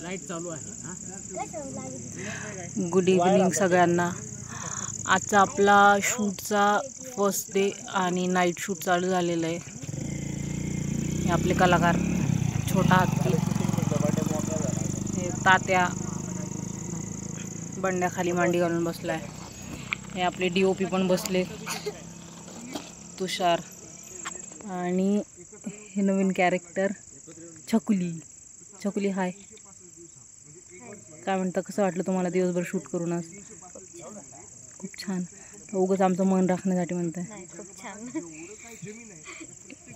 Light चालू आहे। Good evening सगळ्यांना। आजचा आपला शूटचा फर्स्ट डे आणि नाईट शूट चालू झालेलं आहे। हे आपले कलाकार छोटा हत्ती, हे तात्या बंड्याखाली मांडी घालून बसलाय। हे आपले DOP पण बसले, तुषार, आणि हे नवीन कॅरेक्टर छकुली। छकुली हाय, काय म्हणता, कसं वाटलं तुम्हाला दिवसभर शूट करून आज? खूप छान। उगाच आमचं मन राखण्यासाठी म्हणताय? खूप छान।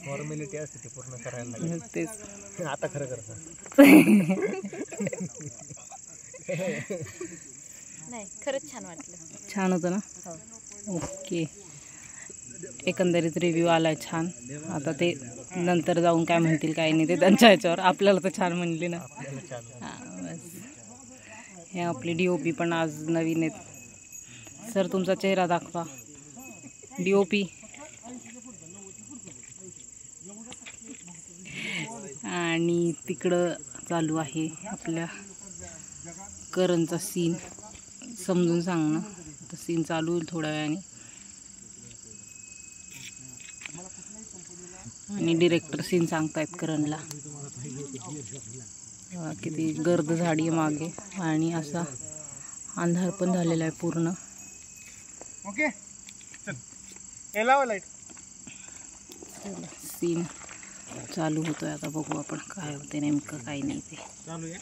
फॉर्मॅलिटी असते ते पूर्ण करायला लागेल तेच आता खरं करता। नाही, खरंच छान वाटलं। छान होतं ना? ओके, एकंदरीत रिव्ह्यू आलाय छान। आता ते नंतर जाऊन काय म्हणतील काय नाही ते त्यांच्या ह्याच्यावर, आपल्याला तर छान म्हणली ना। हां बस। हे आपले DOP पण आज नवीन आहेत। सर तुमचा चेहरा दाखवा DOP। आणि तिकडं चालू आहे आपल्या करणचा सीन। समजून सांग ना, तर सीन चालू होईल थोड्या वेळाने। आणि डिरेक्टर सीन सांगतायत करणला। किती गर्द झाडी आहे मागे, आणि असा अंधार पण झालेला आहे पूर्ण। ओके चल लावा लाईट। सीन चालू होतोय, आता बघू आपण काय होते नेमकं काय नाही ते चालू आहे।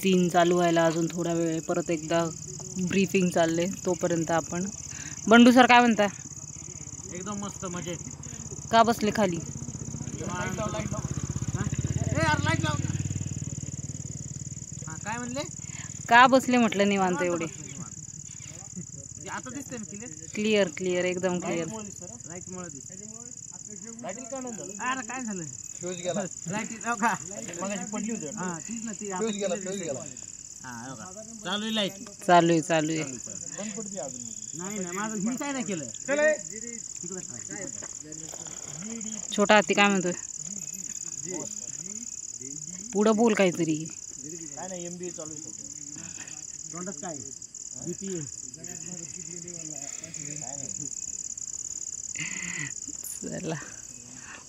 सीन चालू व्हायला अजून थोडा वेळ आहे। परत एकदा ब्रीफिंग चालले, तोपर्यंत आपण बंडू सर काय म्हणता? एकदम मस्त मजेत। का बसले खाली? काय म्हणले? का बसले म्हटलं निवांत एवढे? आता दिसते ना क्लिअर क्लिअर एकदम क्लिअर। लाईट मुळे अरे काय झालं? फ्यूज गेला। लाईट का मगाशी पडली होती। हां तीच ना, ती फ्यूज गेला। हां चालू आहे लाईट, चालू आहे चालू आहे। बंद पडते अजून? नाही नाही, माझं मी काय नाही केलं। चल तिकडे छोटा हत्ती काय म्हणतोय? पुढं बोल काहीतरी। काय नाही, MBA चालू आहे तोंडात काय BP चला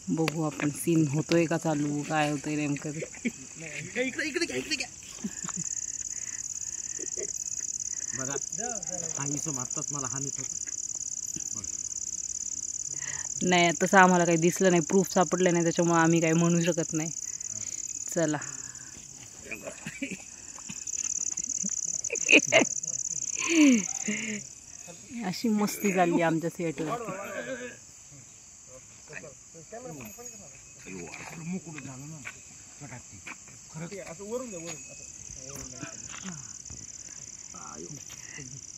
बघू आपण सीन होतोय का चालू, काय होतंय नेमकं ते। इकडे बघा, हा इसम आत्ताच मला हानीत होता। नाही तसं आम्हाला काही दिसलं नाही, प्रूफ सापडलं नाही, त्याच्यामुळे आम्ही काही म्हणू शकत नाही। चला अशी मस्ती चालली आमच्या थिएटरवर।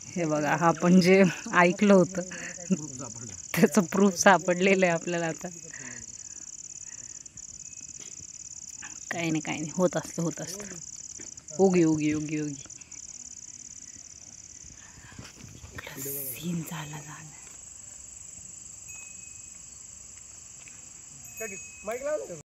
हे बघा, हा पण जे ऐकलं होतं त्याचं प्रूफ सापडलेलं आहे आपल्याला आता। काही नाही काही नाही, होत असतं होत असतं। ओगी ओगी ओगी ओगी सीन झाला झाला।